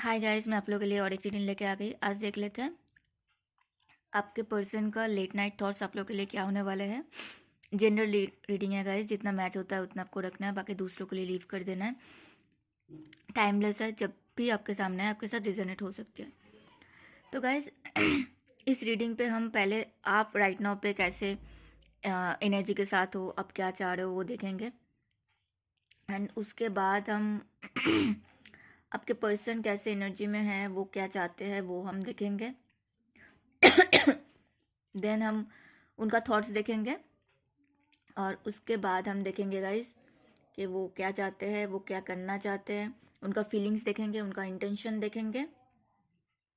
Hi guys, मैं आप लोगों के लिए और एक रीडिंग लेके आ गई। आज देख लेते हैं आपके पर्सन का लेट नाइट थॉट्स आप लोगों के लिए क्या होने वाले हैं। जनरल रीडिंग है गाइस, जितना मैच होता है उतना आपको रखना है, बाकी दूसरों के लिए लीव कर देना है। टाइमलेस है, जब भी आपके सामने है आपके साथ रिजोनेट हो सकती है। तो गाइस इस रीडिंग पे हम पहले आप राइट नाउ पे कैसे एनर्जी के साथ हो, आप क्या चाह रहे हो वो देखेंगे। एंड उसके बाद हम आपके पर्सन कैसे एनर्जी में है, वो क्या चाहते हैं वो हम देखेंगे। देन हम उनका थॉट्स देखेंगे और उसके बाद हम देखेंगे गाइस कि वो क्या चाहते हैं, वो क्या करना चाहते हैं। उनका फीलिंग्स देखेंगे, उनका इंटेंशन देखेंगे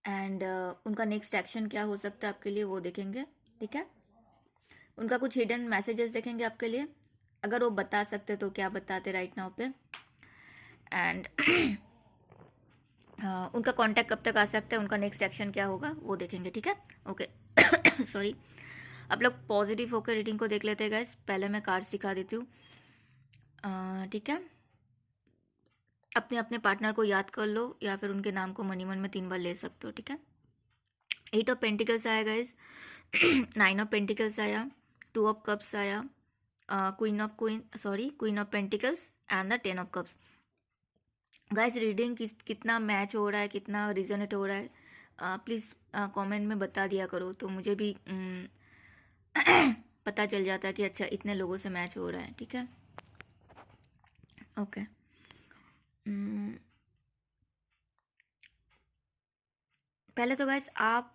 एंड उनका नेक्स्ट एक्शन क्या हो सकता है आपके लिए वो देखेंगे। ठीक है, उनका कुछ हिडन मैसेजेस देखेंगे आपके लिए, अगर वो बता सकते तो क्या बताते राइट नाउ पे। एंड उनका कांटेक्ट कब तक आ सकता है, उनका नेक्स्ट एक्शन क्या होगा वो देखेंगे। ठीक है, ओके सॉरी। आप लोग पॉजिटिव होकर रीडिंग को देख लेते हैं गाइस। पहले मैं कार्ड्स दिखा देती हूँ। ठीक है, अपने अपने पार्टनर को याद कर लो या फिर उनके नाम को मनी मन में 3 बार ले सकते हो। ठीक है, 8 ऑफ पेंटिकल्स आया गाइस, 9 ऑफ पेंटिकल्स आया, 2 ऑफ कप्स आया, queen of pentacles and the 10 of cups. Guys reading कितना मैच हो रहा है, कितना रिजोनेट हो रहा है, प्लीज़ कमेंट में बता दिया करो तो मुझे भी पता चल जाता है कि अच्छा इतने लोगों से मैच हो रहा है। ठीक है, ओके। पहले तो गाइस आप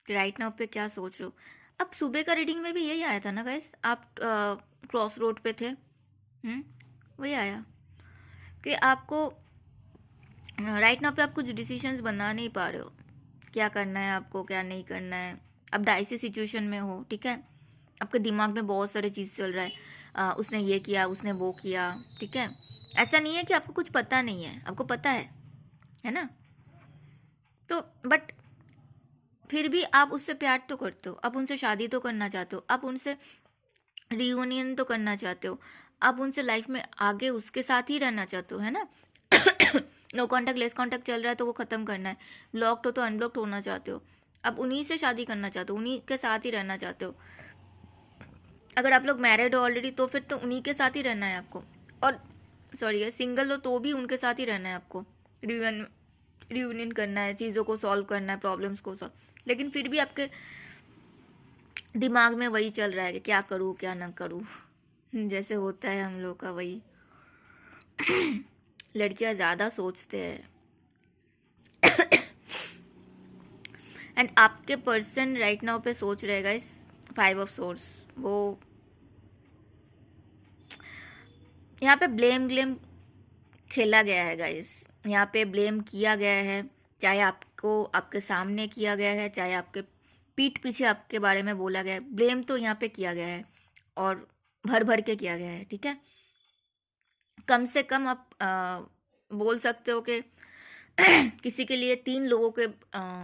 राइट नाउ पे क्या सोच रहे हो। अब सुबह का रीडिंग में भी यही आया था ना गाइस, आप क्रॉस रोड पे थे। वही आया कि आपको राइट नाउ पे आप कुछ डिसीजंस बना नहीं पा रहे हो, क्या करना है आपको, क्या नहीं करना है। अब डाइसी सिचुएशन में हो। ठीक है, आपके दिमाग में बहुत सारे चीज़ चल रहा है, उसने ये किया, उसने वो किया। ठीक है, ऐसा नहीं है कि आपको कुछ पता नहीं है, आपको पता है ना। तो बट फिर भी आप उससे प्यार तो करते हो, आप उनसे शादी तो करना चाहते हो, आप उनसे रियूनियन तो करना चाहते हो, आप उनसे लाइफ में आगे उसके साथ ही रहना चाहते हो, है ना। नो कॉन्टैक्ट लेस कॉन्टैक्ट चल रहा है तो वो ख़त्म करना है, लॉक्ड हो तो अनब्लॉक्ड होना चाहते हो, आप उन्हीं से शादी करना चाहते हो, उन्हीं के साथ ही रहना चाहते हो। अगर आप लोग मैरिड हो ऑलरेडी तो फिर तो उन्हीं के साथ ही रहना है आपको, और सॉरी सिंगल हो तो भी उनके साथ ही रहना है आपको। रियूनियन करना है, चीज़ों को सॉल्व करना है, प्रॉब्लम्स को सॉल्व। लेकिन फिर भी आपके दिमाग में वही चल रहा है कि क्या करूँ क्या ना करूँ, जैसे होता है हम लोग का वही। लड़कियां ज़्यादा सोचते हैं। एंड आपके पर्सन राइट नाउ पे सोच रहे गाइस 5 ऑफ सोर्स। वो यहाँ पे ब्लेम खेला गया है गाइस, यहाँ पे ब्लेम किया गया है, चाहे आपको आपके सामने किया गया है, चाहे आपके पीठ पीछे आपके बारे में बोला गया है। ब्लेम तो यहाँ पे किया गया है और भर भर के किया गया है। ठीक है, कम से कम आप बोल सकते हो कि किसी के लिए 3 लोगों के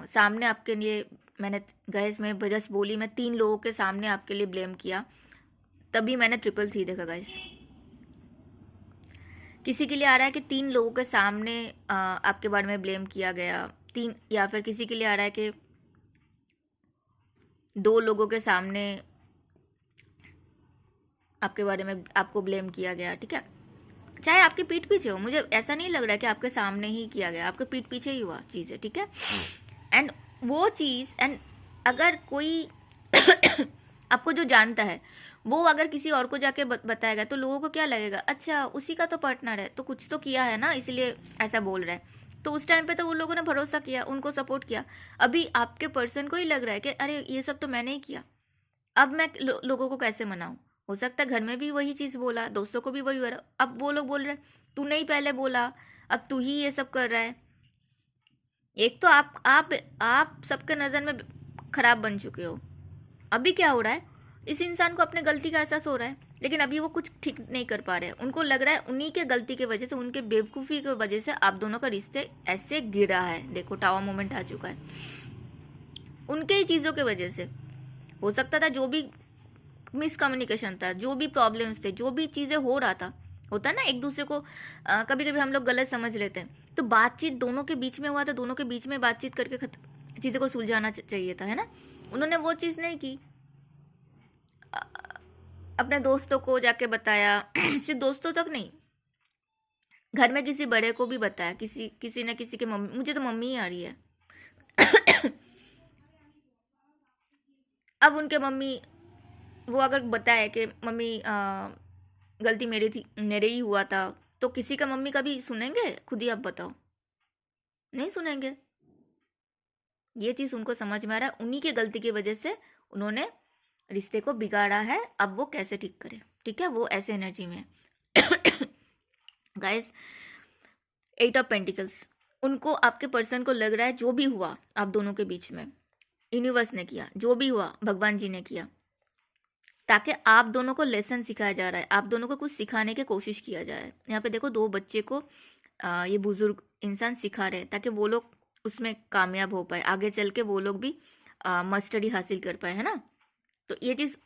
सामने आपके लिए मैंने गाइस में जस्ट बोली, मैं 3 लोगों के सामने आपके लिए ब्लेम किया, तभी मैंने 333 देखा गाइस। किसी के लिए आ रहा है कि 3 लोगों के सामने आपके बारे में ब्लेम किया गया, 3, या फिर किसी के लिए आ रहा है कि 2 लोगों के सामने आपके बारे में आपको ब्लेम किया गया। ठीक है, चाहे आपके पीठ पीछे हो, मुझे ऐसा नहीं लग रहा है कि आपके सामने ही किया गया, आपके पीठ पीछे ही हुआ चीज़ें। ठीक है, एंड वो चीज़, एंड अगर कोई आपको जो जानता है वो अगर किसी और को जाके बताएगा तो लोगों को क्या लगेगा, अच्छा उसी का तो पार्टनर है तो कुछ तो किया है ना, इसलिए ऐसा बोल रहा है। तो उस टाइम पे तो वो लोगों ने भरोसा किया, उनको सपोर्ट किया। अभी आपके पर्सन को ही लग रहा है कि अरे ये सब तो मैंने ही किया, अब मैं लोगों को कैसे मनाऊं। हो सकता है घर में भी वही चीज़ बोला, दोस्तों को भी वही हो रहा, अब वो लोग बोल रहे तूने ही पहले बोला, अब तू ही ये सब कर रहा है। एक तो आप सबके नज़र में खराब बन चुके हो। अभी क्या हो रहा है, इस इंसान को अपने गलती का एहसास हो रहा है, लेकिन अभी वो कुछ ठीक नहीं कर पा रहे हैं। उनको लग रहा है उन्हीं के गलती की वजह से, उनके बेवकूफ़ी की वजह से आप दोनों का रिश्ते ऐसे गिरा है। देखो टावर मोमेंट आ चुका है, उनके ही चीज़ों की वजह से। हो सकता था जो भी मिसकम्युनिकेशन था, जो भी प्रॉब्लम्स थे, जो भी चीज़ें हो रहा था, होता है ना, एक दूसरे को कभी कभी हम लोग गलत समझ लेते हैं, तो बातचीत दोनों के बीच में हुआ था, दोनों के बीच में बातचीत करके चीज़ों को सुलझाना चाहिए था, है ना। उन्होंने वो चीज़ नहीं की, अपने दोस्तों को जाके बताया सिर्फ दोस्तों तक नहीं, घर में किसी बड़े को भी बताया, किसी न किसी के मम्मी, मुझे तो मम्मी ही आ रही है अब उनके मम्मी, वो अगर बताए कि मम्मी गलती मेरी थी, मेरे ही हुआ था, तो किसी का मम्मी कभी सुनेंगे? खुद ही आप बताओ, नहीं सुनेंगे। ये चीज़ उनको समझ में आ रहा है, उन्हीं की गलती की वजह से उन्होंने रिश्ते को बिगाड़ा है, अब वो कैसे ठीक करे, ठीक है, वो ऐसे एनर्जी में गाइस। 8 ऑफ पेंटिकल्स, उनको आपके पर्सन को लग रहा है जो भी हुआ आप दोनों के बीच में, यूनिवर्स ने किया, जो भी हुआ भगवान जी ने किया, ताकि आप दोनों को लेसन सिखाया जा रहा है, आप दोनों को कुछ सिखाने की कोशिश किया जा रहा है। यहाँ पे देखो 2 बच्चे को ये बुजुर्ग इंसान सिखा रहे हैं, ताकि वो लोग उसमें कामयाब हो पाए, आगे चल के वो लोग भी मास्टरी हासिल कर पाए, है ना। तो ये चीज़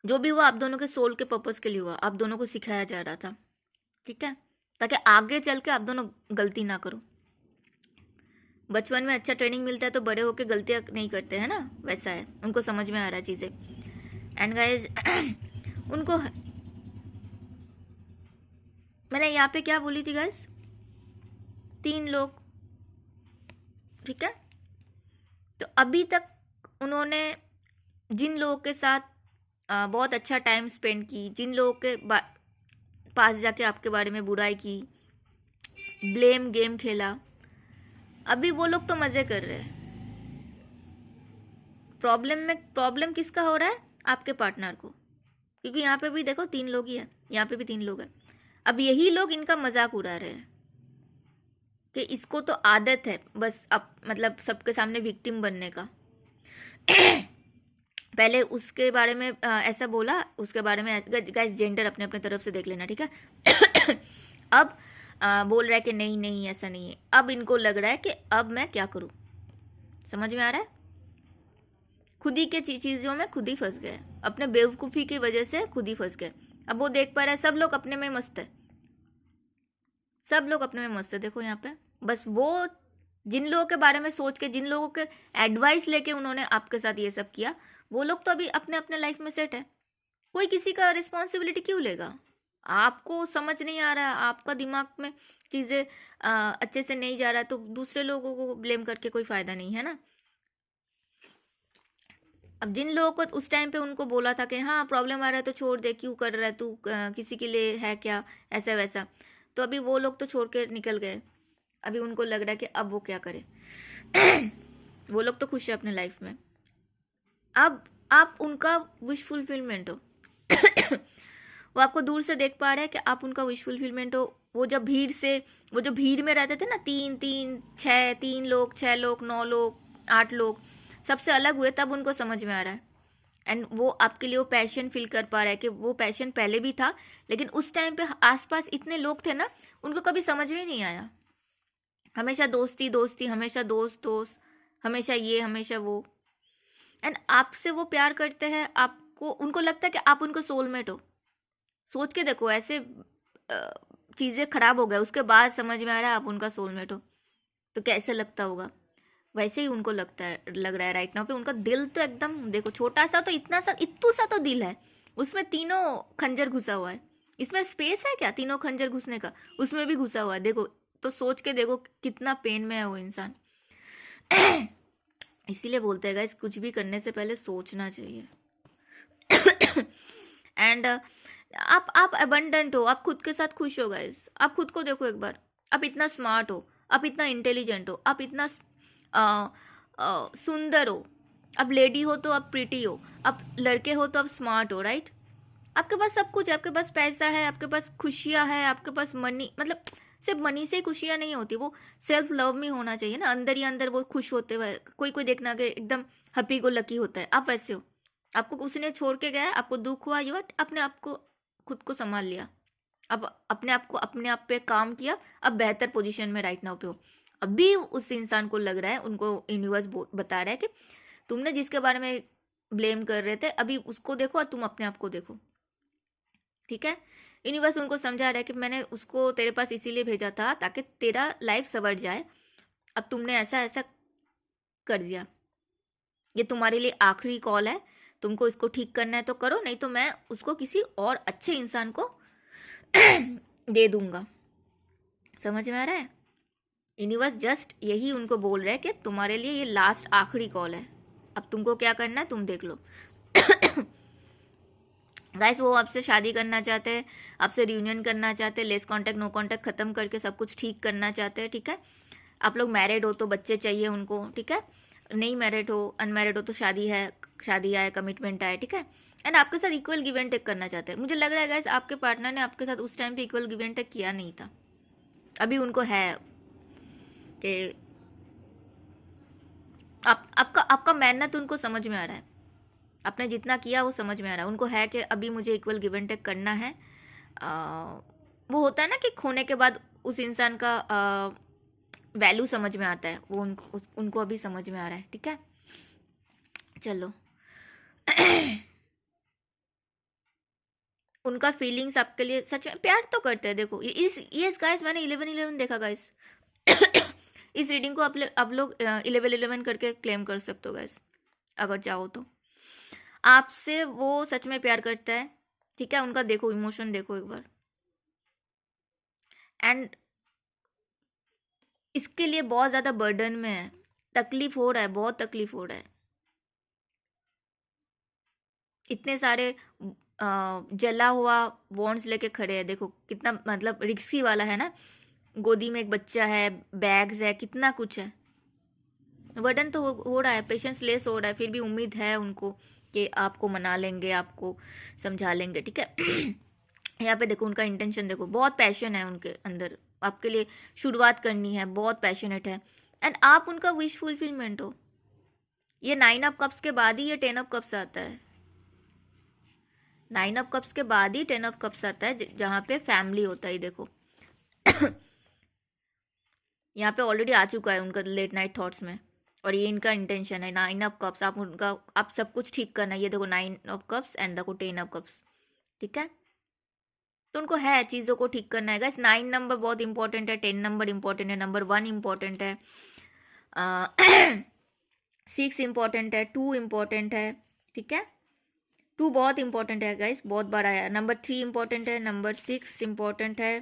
जो भी हुआ आप दोनों के सोल के पर्पस के लिए हुआ, आप दोनों को सिखाया जा रहा था, ठीक है, ताकि आगे चल के आप दोनों गलती ना करो। बचपन में अच्छा ट्रेनिंग मिलता है तो बड़े होके गलतियाँ नहीं करते, है ना, वैसा है, उनको समझ में आ रहा है चीज़ें। एंड गाइज उनको मैंने यहाँ पे क्या बोली थी गाइज, 3 लोग, ठीक है। तो अभी तक उन्होंने जिन लोगों के साथ बहुत अच्छा टाइम स्पेंड की, जिन लोगों के पास जाके आपके बारे में बुराई की, ब्लेम गेम खेला, अभी वो लोग तो मज़े कर रहे हैं। प्रॉब्लम किसका हो रहा है? आपके पार्टनर को, क्योंकि यहाँ पे भी देखो 3 लोग ही है, यहाँ पे भी 3 लोग है। अब यही लोग इनका मजाक उड़ा रहे हैं कि इसको तो आदत है बस, अब मतलब सबके सामने विक्टिम बनने का पहले उसके बारे में ऐसा बोला, उसके बारे में गाइस जेंडर अपने अपने तरफ से देख लेना, ठीक है अब बोल रहा है कि नहीं नहीं ऐसा नहीं है, अब इनको लग रहा है कि अब मैं क्या करूं, समझ में आ रहा है, खुद ही के चीज़ों में खुद ही फंस गए, अपने बेवकूफ़ी की वजह से खुद ही फंस गए। अब वो देख पा रहा है सब लोग अपने में मस्त है, सब लोग अपने में मस्त है, देखो यहाँ पे बस वो जिन लोगों के बारे में सोच के, जिन लोगों के एडवाइस लेके उन्होंने आपके साथ ये सब किया, वो लोग तो अभी अपने अपने लाइफ में सेट है, कोई किसी का रिस्पॉन्सिबिलिटी क्यों लेगा? आपको समझ नहीं आ रहा है, आपका दिमाग में चीज़ें अच्छे से नहीं जा रहा है, तो दूसरे लोगों को ब्लेम करके कोई फ़ायदा नहीं है ना। अब जिन लोगों को उस टाइम पे उनको बोला था कि हाँ प्रॉब्लम आ रहा है तो छोड़ दे, क्यों कर रहा है तू, किसी के लिए है क्या, ऐसा वैसा, तो अभी वो लोग तो छोड़ के निकल गए, अभी उनको लग रहा है कि अब वो क्या करे वो लोग तो खुश है अपने लाइफ में, अब आप उनका विश फुलफिलमेंट हो वो आपको दूर से देख पा रहे हैं कि आप उनका विश फुलफिलमेंट हो। वो जो भीड़ में रहते थे ना, 3 लोग 6 लोग 9 लोग 8 लोग, सबसे अलग हुए, तब उनको समझ में आ रहा है। एंड वो आपके लिए वो पैशन फील कर पा रहा है कि वो पैशन पहले भी था, लेकिन उस टाइम पे आसपास इतने लोग थे ना, उनको कभी समझ में नहीं आया, हमेशा दोस्ती दोस्ती, हमेशा दोस्त दोस्त, हमेशा ये हमेशा वो। एंड आपसे वो प्यार करते हैं, आपको उनको लगता है कि आप उनको सोलमेट हो। सोच के देखो, ऐसे चीज़ें खराब हो गए उसके बाद समझ में आ रहा है आप उनका सोलमेट हो, तो कैसे लगता होगा? वैसे ही उनको लग रहा है राइट नाउ पे। उनका दिल तो एकदम देखो, छोटा सा तो इत्तू सा तो दिल है, उसमें 3 खंजर घुसा हुआ है, इसमें स्पेस है क्या 3 खंजर घुसने का? उसमें भी घुसा हुआ है, देखो तो सोच के देखो कितना पेन में है वो इंसान इसीलिए बोलते हैं गाइस, कुछ भी करने से पहले सोचना चाहिए एंड आप अबंडेंट हो, आप खुद के साथ खुश हो गाइस, आप खुद को देखो एक बार, आप इतना स्मार्ट हो, आप इतना इंटेलिजेंट हो, आप इतना सुंदर हो, आप लेडी हो तो आप प्रिटी हो, आप लड़के हो तो आप स्मार्ट हो, राइट? आपके पास सब कुछ है, आपके पास पैसा है, आपके पास खुशियाँ है, आपके पास मनी, मतलब सिर्फ मनी से खुशियाँ नहीं होती, वो सेल्फ लव में होना चाहिए ना, अंदर ही अंदर वो खुश होते हुए, कोई कोई देखना कि एकदम हैप्पी गो लकी होता है, आप वैसे हो। आपको उसने छोड़ के गया, आपको दुख हुआ, बट अपने आप को खुद को संभाल लिया, अब अपने आप पे काम किया, अब बेहतर पोजीशन में राइट नाउ पे हो। अभी उस इंसान को लग रहा है, उनको यूनिवर्स बता रहा है कि तुमने जिसके बारे में ब्लेम कर रहे थे, अभी उसको देखो और तुम अपने आप को देखो, ठीक है? यूनिवर्स उनको समझा रहा है कि मैंने उसको तेरे पास इसीलिए भेजा था ताकि तेरा लाइफ संवर जाए, अब तुमने ऐसा ऐसा कर दिया, ये तुम्हारे लिए आखिरी कॉल है, तुमको इसको ठीक करना है तो करो, नहीं तो मैं उसको किसी और अच्छे इंसान को दे दूंगा। समझ में आ रहा है? यूनिवर्स जस्ट यही उनको बोल रहा है कि तुम्हारे लिए ये लास्ट आखिरी कॉल है, अब तुमको क्या करना है तुम देख लो। गाइस वो आपसे शादी करना चाहते हैं, आपसे रियूनियन करना चाहते हैं, लेस कांटेक्ट नो कांटेक्ट खत्म करके सब कुछ ठीक करना चाहते हैं, ठीक है। आप लोग मैरिड हो तो बच्चे चाहिए उनको, ठीक है। नहीं मैरिड हो, अनमैरिड हो तो शादी है, शादी आए, कमिटमेंट आए, ठीक है। एंड आपके साथ इक्वल गिव एंड टेक करना चाहते हैं। मुझे लग रहा है गाइस आपके पार्टनर ने आपके साथ उस टाइम पे इक्वल गिव एंड टेक किया नहीं था, अभी उनको है कि आपका आपका मेहनत उनको समझ में आ रहा है, आपने जितना किया वो समझ में आ रहा है उनको, है कि अभी मुझे इक्वल गिव एंड टेक करना है। वो होता है ना कि खोने के बाद उस इंसान का वैल्यू समझ में आता है, वो उनको अभी समझ में आ रहा है, ठीक है। चलो उनका फीलिंग्स आपके लिए सच में प्यार तो करते हैं। देखो इस गाइस मैंने 11-11 देखा गाइस। इस रीडिंग को आप लोग 11-11 करके क्लेम कर सकते हो गाइस, अगर चाहो तो। आपसे वो सच में प्यार करता है, ठीक है। उनका देखो इमोशन देखो एक बार, एंड इसके लिए बहुत ज़्यादा बर्डन में है, तकलीफ हो रहा है, बहुत तकलीफ हो रहा है। इतने सारे जला हुआ वॉन्ड्स लेके खड़े हैं, देखो कितना मतलब रिक्सी वाला है ना, गोदी में एक बच्चा है, बैग्स है, कितना कुछ है। बर्डन तो हो रहा है, पेशेंस लेस हो रहा है, फिर भी उम्मीद है उनको कि आपको मना लेंगे, आपको समझा लेंगे, ठीक है। यहाँ पे देखो उनका इंटेंशन देखो, बहुत पैशन है उनके अंदर, आपके लिए शुरुआत करनी है, बहुत पैशनेट है। एंड आप उनका विश फुलफिलमेंट हो। ये 9 ऑफ कप्स के बाद ही ये 10 ऑफ कप्स आता है, 9 ऑफ कप्स के बाद ही 10 ऑफ कप्स आता है, जहाँ पे फैमिली होता है। देखो यहाँ पे ऑलरेडी आ चुका है उनका लेट नाइट थॉट्स में, और ये इनका इंटेंशन है 9 ऑफ कप्स, आप उनका आप सब कुछ ठीक करना है। ये देखो 9 ऑफ कप्स एंड देखो 10 ऑफ कप्स, ठीक है। तो उनको है चीज़ों को ठीक करना है गाइस। 9 नंबर बहुत इंपॉर्टेंट है, 10 नंबर इंपॉर्टेंट है, नंबर 1 इंपॉर्टेंट है, 6 इंपॉर्टेंट है, 2 इंपॉर्टेंट है, ठीक है। 2 बहुत इंपॉर्टेंट है गाइस, बहुत बार आया। नंबर 3 इंपॉर्टेंट है, नंबर 6 इंपॉर्टेंट है,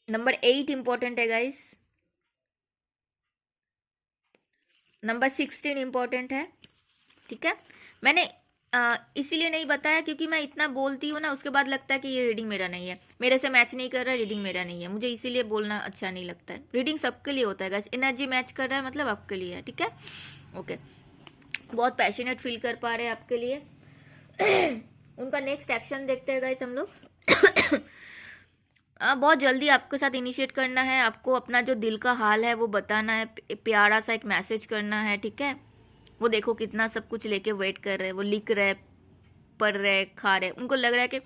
नंबर 8 इंपॉर्टेंट है गाइस, नंबर 16 इंपॉर्टेंट है, ठीक है। मैंने इसीलिए नहीं बताया क्योंकि मैं इतना बोलती हूँ ना, उसके बाद लगता है कि ये रीडिंग मेरा नहीं है, मेरे से मैच नहीं कर रहा है, रीडिंग मेरा नहीं है, मुझे इसीलिए बोलना अच्छा नहीं लगता है। रीडिंग सबके लिए होता है गाइस, एनर्जी मैच कर रहा है मतलब आपके लिए है, ठीक है। ओके, बहुत पैशनेट फील कर पा रहे हैं आपके लिए। उनका नेक्स्ट एक्शन देखते हैं गाइस हम लोग। बहुत जल्दी आपके साथ इनिशिएट करना है, आपको अपना जो दिल का हाल है वो बताना है, प्यारा सा एक मैसेज करना है, ठीक है। वो देखो कितना सब कुछ लेके वेट कर रहे हैं, वो लिख रहे, पढ़ रहे, खा रहे, उनको लग रहा है कि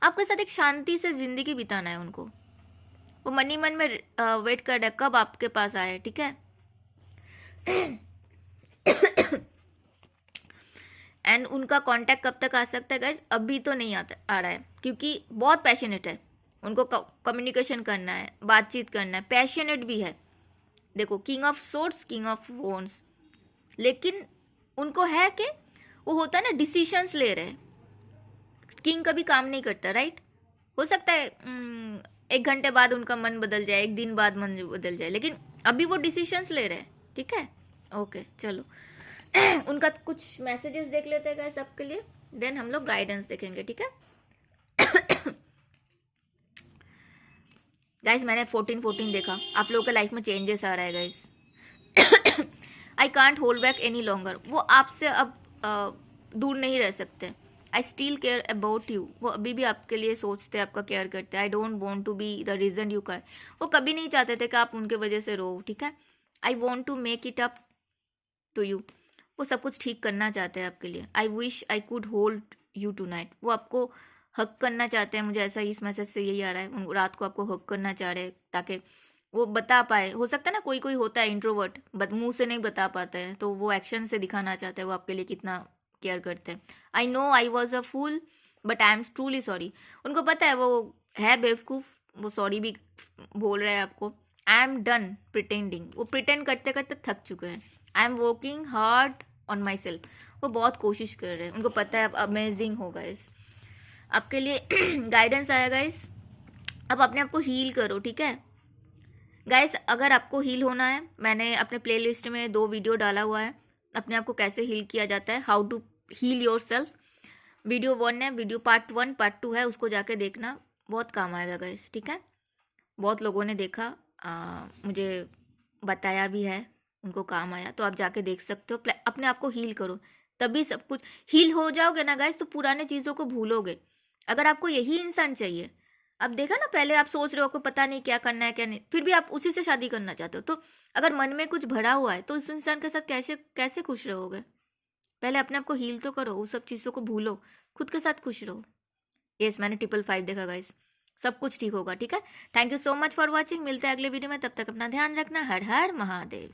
आपके साथ एक शांति से जिंदगी बिताना है उनको। वो मन ही मन में वेट कर रहे हैं कब आपके पास आए, ठीक है। एंड उनका कांटेक्ट कब तक आ सकता है गाइस, अभी तो नहीं आ रहा है क्योंकि बहुत पैशनेट है, उनको कम्युनिकेशन करना है, बातचीत करना है, पैशनेट भी है। देखो king of swords, king of wands, लेकिन उनको है कि वो होता है ना डिसीशंस ले रहे हैं। किंग कभी काम नहीं करता, राइट। हो सकता है 1 घंटे बाद उनका मन बदल जाए, 1 दिन बाद मन बदल जाए, लेकिन अभी वो डिसीशंस ले रहे हैं, ठीक है। ओके चलो, उनका कुछ मैसेजेस देख लेते हैं गाइस आपके लिए, देन हम लोग गाइडेंस देखेंगे, ठीक है। गाइस मैंने 14-14 देखा, आप लोगों के लाइफ में चेंजेस आ रहा है guys. I can't hold back any longer, वो आपसे अब दूर नहीं रह सकते। I still care about you, वो अभी भी आपके लिए सोचते हैं, आपका केयर करते हैं। I don't want to be the reason you कर, वो कभी नहीं चाहते थे कि आप उनके वजह से रो, ठीक है। I want to make it up to you, वो सब कुछ ठीक करना चाहते हैं आपके लिए। I wish I could hold you tonight, वो आपको हक करना चाहते हैं, मुझे ऐसा इस मैसेज से यही आ रहा है, रात को आपको हक करना चाह रहे हैं ताकि वो बता पाए। हो सकता है ना कोई कोई होता है इंट्रोवर्ट, मुंह से नहीं बता पाता है, तो वो एक्शन से दिखाना चाहता है वो आपके लिए कितना केयर करते हैं। I know I was a fool, but I am truly sorry. उनको पता है वो है बेवकूफ़, वो सॉरी भी बोल रहे हैं आपको। आई एम डन प्रिटेंडिंग, वो प्रिटेंड करते करते थक चुके हैं। I am working hard on my self, वो बहुत कोशिश कर रहे हैं, उनको पता है अब अमेजिंग होगा इस आपके लिए गाइडेंस आया गाइस। अब अपने आप को हील करो, ठीक है गाइस। अगर आपको हील होना है, मैंने अपने प्लेलिस्ट में 2 वीडियो डाला हुआ है अपने आप को कैसे हील किया जाता है, how to heal yourself. Video 1 है, वीडियो पार्ट 1 पार्ट 2 है, उसको जाके देखना, बहुत काम आएगा गाइस, ठीक है। बहुत लोगों ने देखा, मुझे बताया भी है, उनको काम आया, तो आप जाके देख सकते हो। अपने आप को हील करो, तभी सब कुछ हील हो जाओगे ना गाइस, तो पुराने चीज़ों को भूलोगे। अगर आपको यही इंसान चाहिए, अब देखा ना, पहले आप सोच रहे हो आपको पता नहीं क्या करना है क्या नहीं, फिर भी आप उसी से शादी करना चाहते हो, तो अगर मन में कुछ भरा हुआ है तो उस इंसान के साथ कैसे कैसे खुश रहोगे। पहले अपने आप को हील तो करो, उस सब चीज़ों को भूलो, खुद के साथ खुश रहो। यस, मैंने 555 देखा गाइस, सब कुछ ठीक होगा, ठीक है। Thank you so much for watching, मिलते हैं अगले वीडियो में, तब तक अपना ध्यान रखना। हर हर महादेव।